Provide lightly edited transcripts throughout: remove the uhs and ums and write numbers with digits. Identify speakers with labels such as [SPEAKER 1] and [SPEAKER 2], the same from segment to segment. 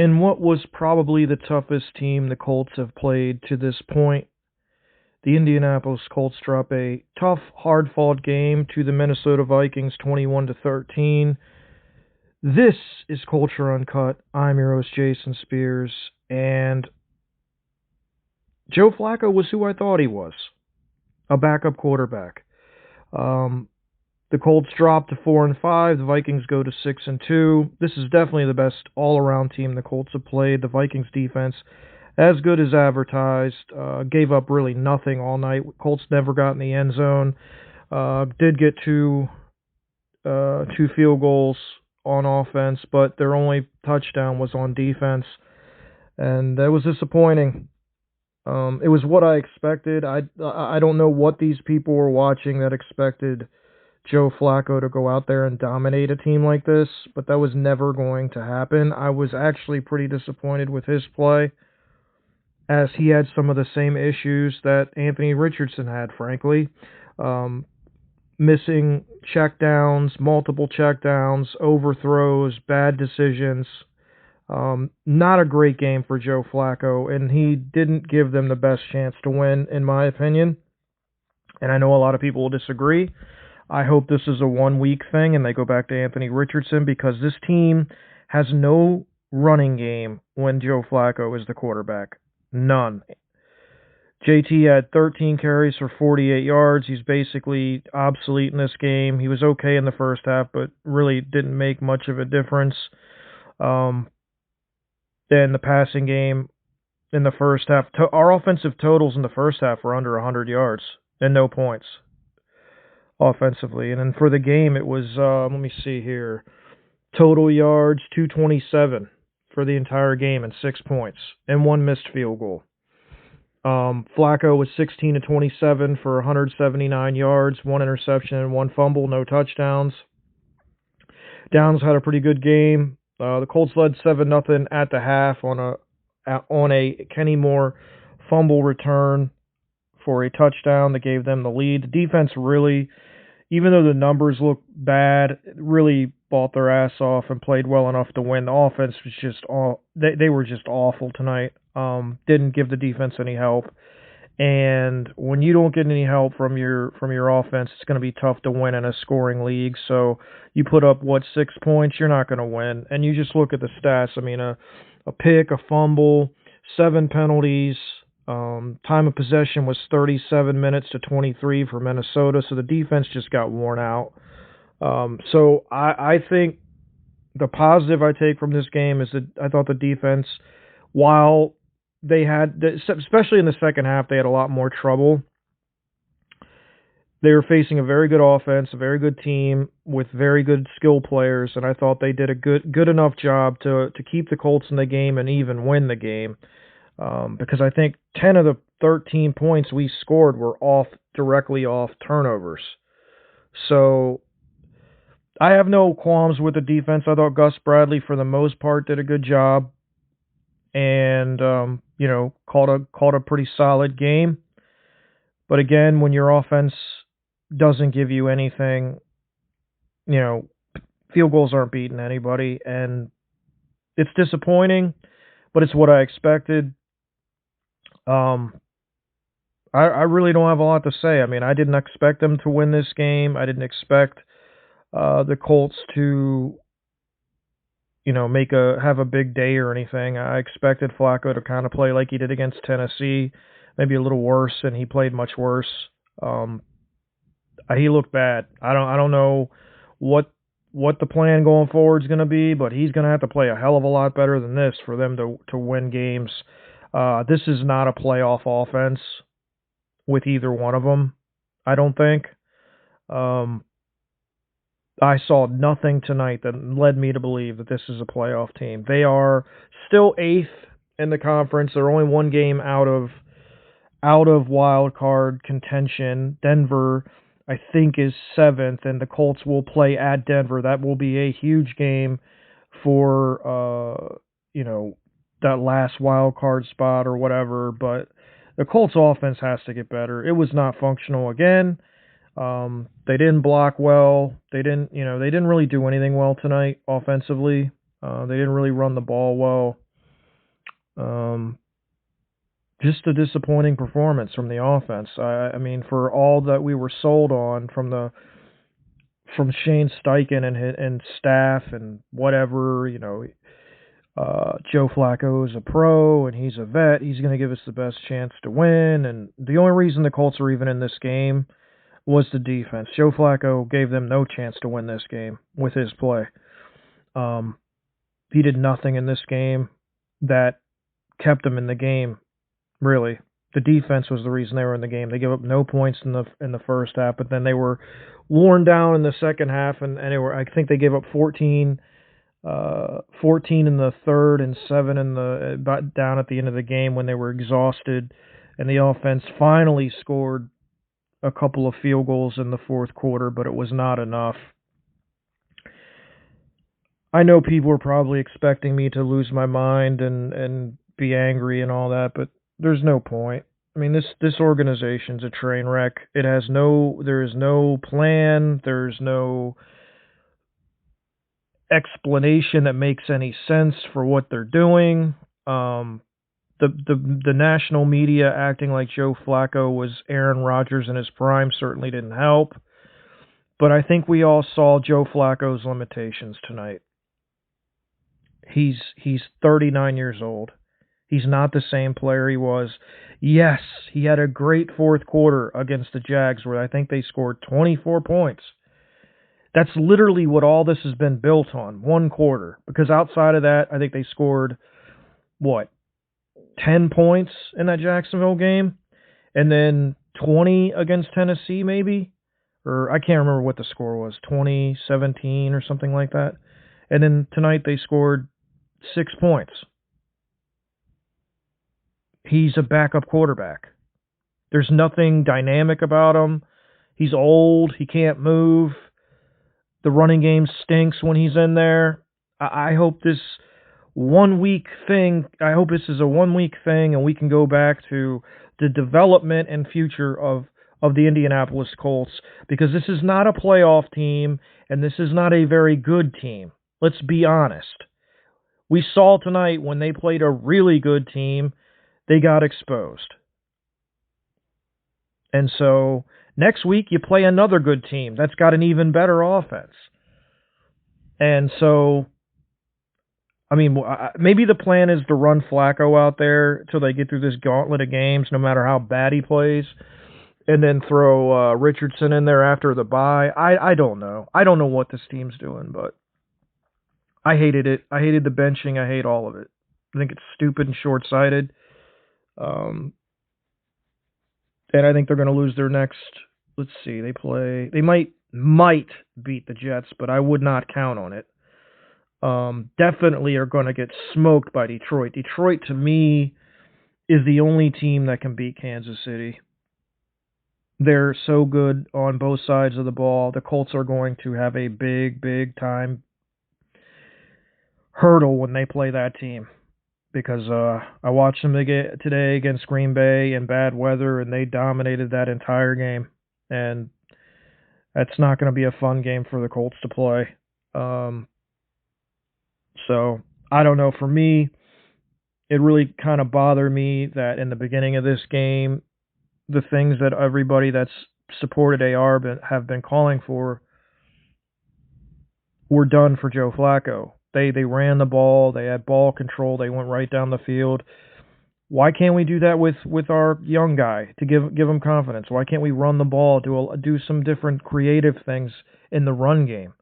[SPEAKER 1] In what was probably the toughest team the Colts have played to this point, the Indianapolis Colts drop a tough, hard-fought game to the Minnesota Vikings 21-13. This is COLTure Uncut. I'm your host, Jason Spears, and Joe Flacco was who I thought he was, a backup quarterback. Um, the Colts drop to 4-5. The Vikings go to 6-2. This is definitely the best all-around team the Colts have played. The Vikings defense, as good as advertised, gave up really nothing all night. Colts never got in the end zone. Did get two field goals on offense, but their only touchdown was on defense, and that was disappointing. It was what I expected. I don't know what these people were watching that expected Joe Flacco to go out there and dominate a team like this, but that was never going to happen. I was actually pretty disappointed with his play, as he had some of the same issues that Anthony Richardson had, frankly. Missing checkdowns, multiple checkdowns, overthrows, bad decisions. Not a great game for Joe Flacco, and he didn't give them the best chance to win, in my opinion. And I know a lot of people will disagree. I hope this is a 1 week thing and they go back to Anthony Richardson, because this team has no running game when Joe Flacco is the quarterback. None. JT had 13 carries for 48 yards. He's basically obsolete in this game. He was okay in the first half, but really didn't make much of a difference. Then the passing game in the first half, our offensive totals in the first half were under 100 yards and no points offensively. And then for the game, it was, let me see here, total yards, 227 for the entire game and 6 points and one missed field goal. Flacco was 16-27 for 179 yards, one interception and one fumble, no touchdowns. Downs had a pretty good game. The Colts led 7-0 at the half on a Kenny Moore fumble return for a touchdown that gave them the lead. The defense really, even though the numbers look bad, really bought their ass off and played well enough to win. The offense was just they were just awful tonight. Didn't give the defense any help. And when you don't get any help from your offense, it's going to be tough to win in a scoring league. So you put up 6 points, you're not going to win. And you just look at the stats. I mean, a pick, a fumble, 7 penalties. Time of possession was 37 minutes to 23 for Minnesota. So the defense just got worn out. So I think the positive I take from this game is that I thought the defense, while they had, especially in the second half, they had a lot more trouble. They were facing a very good offense, a very good team with very good skill players, and I thought they did a good enough job to keep the Colts in the game and even win the game. Because I think 10 of the 13 points we scored were directly off turnovers. So I have no qualms with the defense. I thought Gus Bradley, for the most part, did a good job, and called a pretty solid game. But again, when your offense doesn't give you anything, field goals aren't beating anybody, and it's disappointing, but it's what I expected. I really don't have a lot to say. I mean, I didn't expect them to win this game. I didn't expect the Colts to have a big day or anything. I expected Flacco to kind of play like he did against Tennessee, maybe a little worse, and he played much worse. He looked bad. I don't know what the plan going forward is going to be, but he's going to have to play a hell of a lot better than this for them to win games. This is not a playoff offense with either one of them, I don't think. I saw nothing tonight that led me to believe that this is a playoff team. They are still 8th in the conference. They're only one game out of wild card contention. Denver, I think, is 7th, and the Colts will play at Denver. That will be a huge game for that last wild card spot or whatever. But the Colts offense has to get better. It was not functional again. They didn't block well. They didn't really do anything well tonight offensively. They didn't really run the ball well. Um, just a disappointing performance from the offense. I mean, for all that we were sold on from Shane Steichen and staff and whatever, Joe Flacco is a pro and he's a vet. He's going to give us the best chance to win. And the only reason the Colts are even in this game was the defense. Joe Flacco gave them no chance to win this game with his play. He did nothing in this game that kept them in the game, really. The defense was the reason they were in the game. They gave up no points in the first half, but then they were worn down in the second half, and I think they gave up 14 in the third and 7 in the down at the end of the game when they were exhausted, and the offense finally scored a couple of field goals in the fourth quarter, but it was not enough. I know people are probably expecting me to lose my mind and be angry and all that, but there's no point. I mean, this organization's a train wreck. There is no plan. There's no explanation that makes any sense for what they're doing. The national media acting like Joe Flacco was Aaron Rodgers in his prime certainly didn't help. But I think we all saw Joe Flacco's limitations tonight. He's 39 years old. He's not the same player he was. Yes, he had a great fourth quarter against the Jags where I think they scored 24 points. That's literally what all this has been built on, one quarter. Because outside of that, I think they scored, 10 points in that Jacksonville game? And then 20 against Tennessee, maybe? Or I can't remember what the score was, 20-17 or something like that. And then tonight they scored 6 points. He's a backup quarterback. There's nothing dynamic about him. He's old. He can't move. The running game stinks when he's in there. I hope this is a 1 week thing and we can go back to the development and future of the Indianapolis Colts, because this is not a playoff team and this is not a very good team. Let's be honest. We saw tonight when they played a really good team, they got exposed. And so next week you play another good team that's got an even better offense. And so, I mean, maybe the plan is to run Flacco out there till they get through this gauntlet of games, no matter how bad he plays, and then throw Richardson in there after the bye. I don't know. I don't know what this team's doing, but I hated it. I hated the benching. I hate all of it. I think it's stupid and short-sighted. And I think they're going to lose their next. Let's see. They might beat the Jets, but I would not count on it. Definitely are going to get smoked by Detroit. Detroit, to me, is the only team that can beat Kansas City. They're so good on both sides of the ball. The Colts are going to have a big time hurdle when they play that team, because I watched them today against Green Bay in bad weather, and they dominated that entire game. And that's not going to be a fun game for the Colts to play. So, I don't know. For me, it really kind of bothered me that in the beginning of this game, the things that everybody that's supported AR have been calling for were done for Joe Flacco. They ran the ball. They had ball control. They went right down the field. Why can't we do that with our young guy to give him confidence? Why can't we run the ball, do some different creative things in the run game?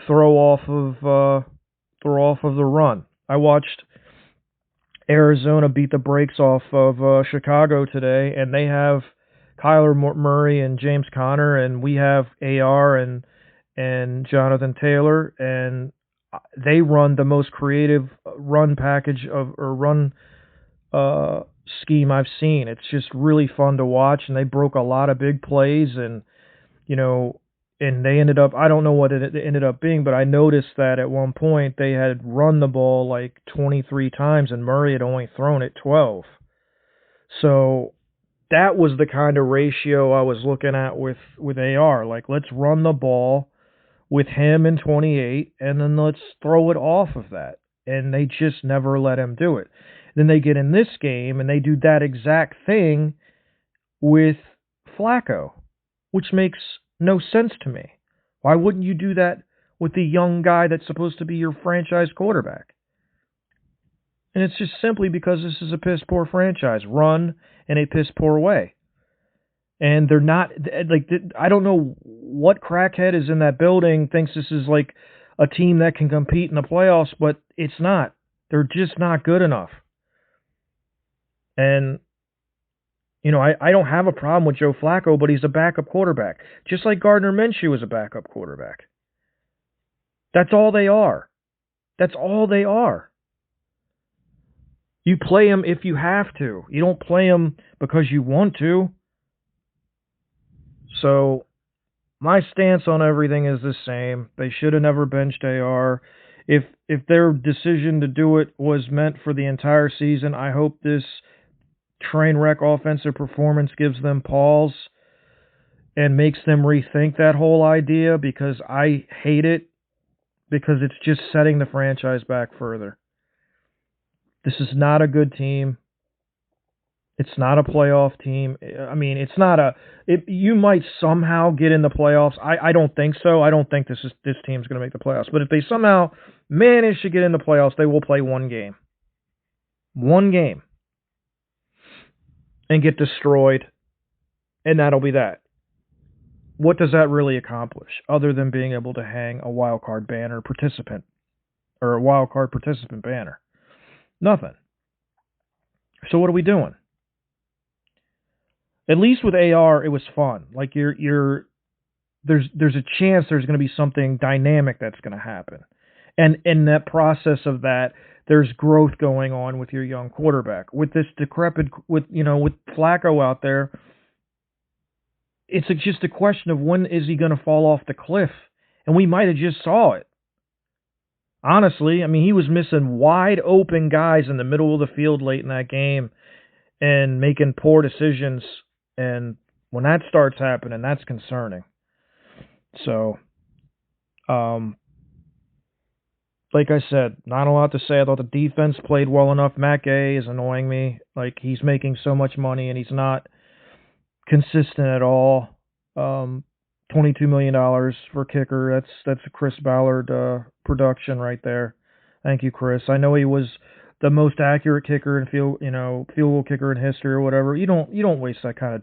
[SPEAKER 1] Throw off of the run. I watched Arizona beat the brakes off of Chicago today, and they have Kyler Murray and James Conner, and we have AR and Jonathan Taylor, and they run the most creative run package run scheme I've seen. It's just really fun to watch, and they broke a lot of big plays, and and they ended up, I don't know what it ended up being, but I noticed that at one point they had run the ball like 23 times, and Murray had only thrown it 12. So that was the kind of ratio I was looking at with AR. Like, let's run the ball with him in 28, and then let's throw it off of that. and they just never let him do it. Then they get in this game, and they do that exact thing with Flacco, which makes no sense to me. Why wouldn't you do that with the young guy that's supposed to be your franchise quarterback? And it's just simply because this is a piss-poor franchise, run in a piss-poor way. And they're not, like, I don't know what crackhead is in that building, thinks this is like a team that can compete in the playoffs, but it's not. They're just not good enough. And, you know, I don't have a problem with Joe Flacco, but he's a backup quarterback. Just like Gardner Minshew is a backup quarterback. That's all they are. That's all they are. You play them if you have to. You don't play them because you want to. So, my stance on everything is the same. They should have never benched AR. If their decision to do it was meant for the entire season, I hope this train wreck offensive performance gives them pause and makes them rethink that whole idea, because I hate it, because it's just setting the franchise back further. This is not a good team. It's not a playoff team. I mean, it's not a... you might somehow get in the playoffs. I don't think so. I don't think this team's going to make the playoffs. But if they somehow manage to get in the playoffs, they will play one game. One game. And get destroyed. And that'll be that. What does that really accomplish, other than being able to hang a wild card banner participant, or a wild card participant banner? Nothing. So what are we doing? At least with AR, it was fun. Like there's a chance there's going to be something dynamic that's going to happen, and in that process of that, there's growth going on with your young quarterback. With this decrepit, with Flacco out there, it's just a question of when is he going to fall off the cliff, and we might have just saw it. Honestly, I mean, he was missing wide open guys in the middle of the field late in that game, and making poor decisions. And when that starts happening, that's concerning. So, like I said, not a lot to say. I thought the defense played well enough. Matt Gay is annoying me. Like, he's making so much money, and he's not consistent at all. $22 million for kicker. That's a Chris Ballard production right there. Thank you, Chris. I know he was the most accurate kicker and field goal kicker in history or whatever. You don't waste that kind of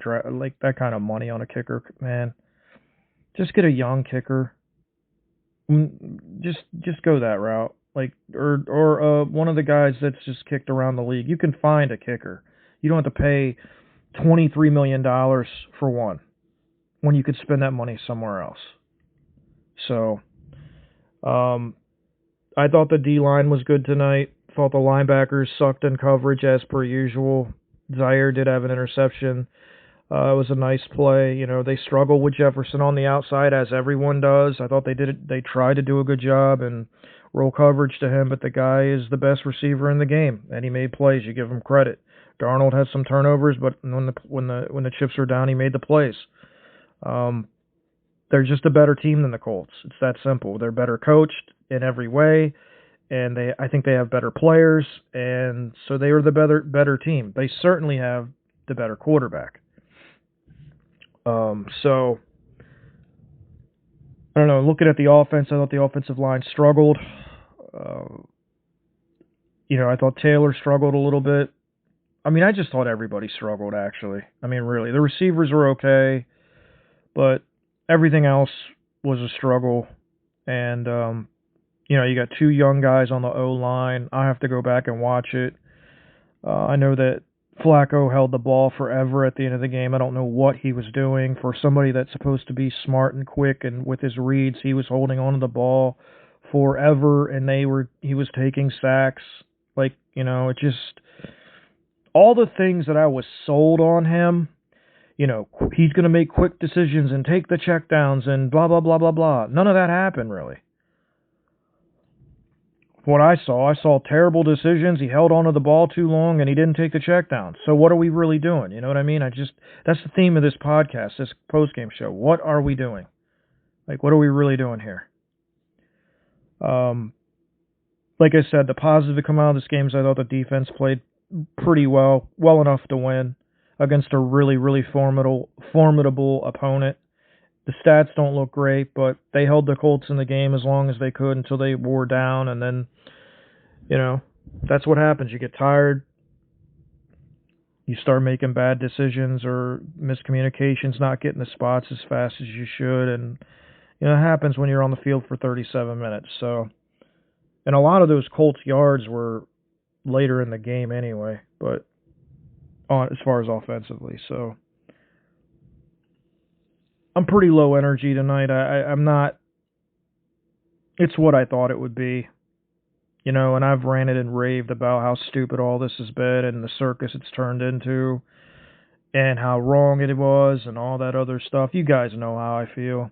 [SPEAKER 1] that kind of money on a kicker, man. Just get a young kicker. Just go that route. Like or one of the guys that's just kicked around the league. You can find a kicker. You don't have to pay $23 million for one, when you could spend that money somewhere else. So, I thought the D-line was good tonight. Thought the linebackers sucked in coverage as per usual. Zaire did have an interception. It was a nice play. They struggle with Jefferson on the outside, as everyone does. I thought they tried to do a good job and roll coverage to him, but the guy is the best receiver in the game, and he made plays. You give him credit. Darnold had some turnovers, but when the chips were down, he made the plays. They're just a better team than the Colts. It's that simple. They're better coached in every way, and I think they have better players, and so they are the better team. They certainly have the better quarterback. So I don't know. Looking at the offense, I thought the offensive line struggled. I thought Taylor struggled a little bit. I mean, I just thought everybody struggled, actually. I mean, really. The receivers were okay, but everything else was a struggle. And, you got two young guys on the O-line. I have to go back and watch it. I know that Flacco held the ball forever at the end of the game. I don't know what he was doing. For somebody that's supposed to be smart and quick and with his reads, he was holding on to the ball forever, and he was taking sacks. Like, it just... all the things that I was sold on him, he's going to make quick decisions and take the checkdowns and blah, blah, blah, blah, blah. None of that happened, really. What I saw terrible decisions. He held onto the ball too long, and he didn't take the checkdowns. So what are we really doing? You know what I mean? That's the theme of this podcast, this postgame show. What are we doing? Like, what are we really doing here? like I said, the positive to come out of this game is I thought the defense played pretty well enough to win against a really, really formidable opponent. The stats don't look great, but they held the Colts in the game as long as they could until they wore down, and then, you know, that's what happens. You get tired, you start making bad decisions or miscommunications, not getting the spots as fast as you should, and it happens when you're on the field for 37 minutes. So, and a lot of those Colts yards were later in the game anyway, but as far as offensively, so I'm pretty low energy tonight. I'm not. It's what I thought it would be, and I've ranted and raved about how stupid all this has been and the circus it's turned into, and how wrong it was and all that other stuff. You guys know how I feel,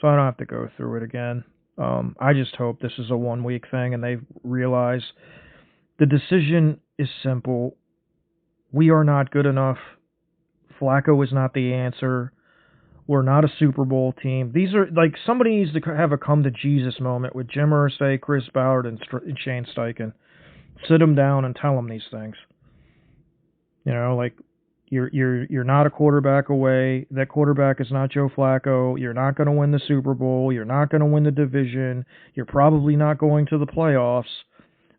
[SPEAKER 1] so I don't have to go through it again. I just hope this is a 1 week thing and they realize the decision is simple. We are not good enough. Flacco is not the answer. We're not a Super Bowl team. These are, like, somebody needs to have a come to Jesus moment with Jim Irsay, Chris Ballard, and Shane Steichen. Sit them down and tell them these things. Like, you're not a quarterback away. That quarterback is not Joe Flacco. You're not going to win the Super Bowl. You're not going to win the division. You're probably not going to the playoffs.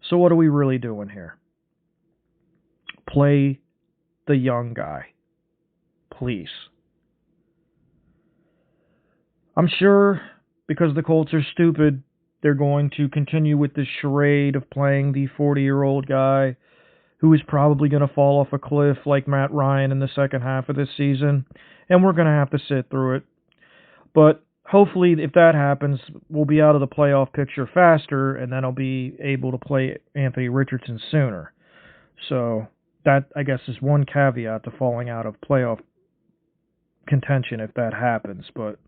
[SPEAKER 1] So what are we really doing here? Play the young guy, please. I'm sure because the Colts are stupid, they're going to continue with this charade of playing the 40-year-old guy who is probably going to fall off a cliff like Matt Ryan in the second half of this season, and we're going to have to sit through it. But hopefully, if that happens, we'll be out of the playoff picture faster, and then I'll be able to play Anthony Richardson sooner. So that, I guess, is one caveat to falling out of playoff contention if that happens, but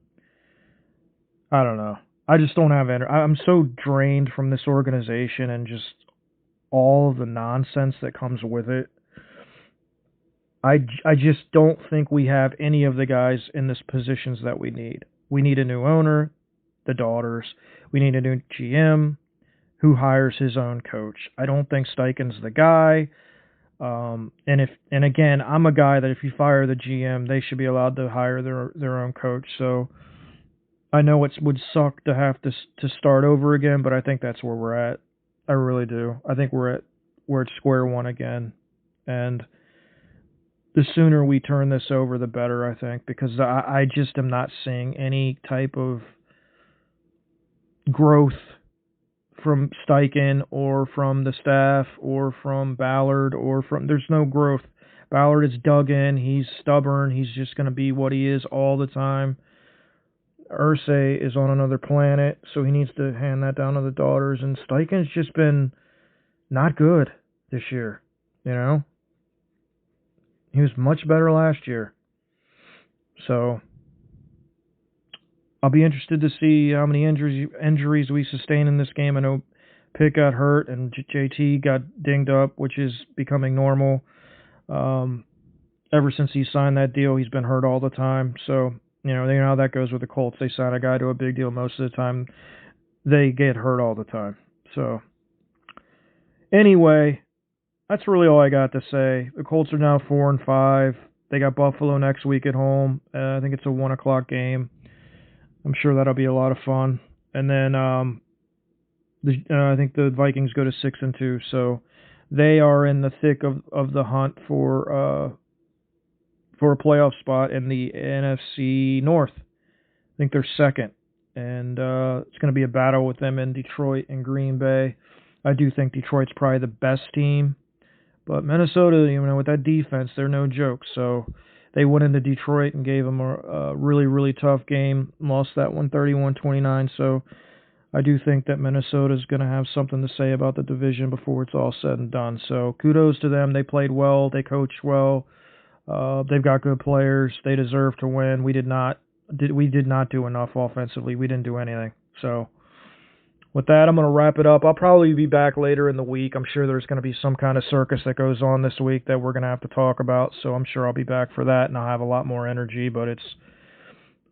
[SPEAKER 1] I don't know. I just don't have energy. I'm so drained from this organization and just all of the nonsense that comes with it. I just don't think we have any of the guys in this positions that we need. We need a new owner, the daughters. We need a new GM who hires his own coach. I don't think Steichen's the guy. And again, I'm a guy that if you fire the GM, they should be allowed to hire their own coach. So I know it would suck to have to start over again, but I think that's where we're at. I really do. I think we're at square one again, and the sooner we turn this over, the better, I think, because I just am not seeing any type of growth from Steichen or from the staff or from Ballard there's no growth. Ballard is dug in. He's stubborn. He's just going to be what he is all the time. Irsay is on another planet, so he needs to hand that down to the daughters. And Steichen's just been not good this year, He was much better last year. So I'll be interested to see how many injuries we sustain in this game. I know Pitt got hurt and JT got dinged up, which is becoming normal. Ever since he signed that deal, he's been hurt all the time. So they know how that goes with the Colts. They sign a guy to a big deal most of the time. They get hurt all the time. So, anyway, that's really all I got to say. The Colts are now 4-5. They got Buffalo next week at home. I think it's a 1 o'clock game. I'm sure that'll be a lot of fun. And then I think the Vikings go to 6-2. So they are in the thick of the hunt for a playoff spot in the NFC North. I think they're second. And it's going to be a battle with them in Detroit and Green Bay. I do think Detroit's probably the best team. But Minnesota, with that defense, they're no joke. So they went into Detroit and gave them a really, really tough game. Lost that one 31-29. So I do think that Minnesota's going to have something to say about the division before it's all said and done. So kudos to them. They played well. They coached well. They've got good players. They deserve to win. We did not do enough offensively. We didn't do anything. So with that, I'm going to wrap it up. I'll probably be back later in the week. I'm sure there's going to be some kind of circus that goes on this week that we're going to have to talk about. So I'm sure I'll be back for that, and I'll have a lot more energy. But it's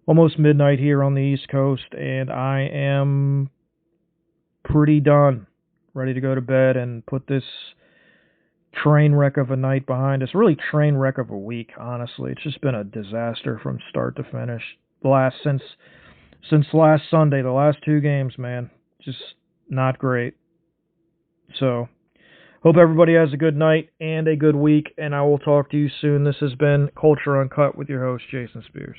[SPEAKER 1] almost midnight here on the East Coast, and I am pretty done. ready to go to bed and put this train wreck of a night behind us. Really train wreck of a week, honestly. It's just been a disaster from start to finish. Since last Sunday, the last 2 games, man, just not great. So, hope everybody has a good night and a good week, and I will talk to you soon. This has been COLTure Uncut with your host, Jason Spears.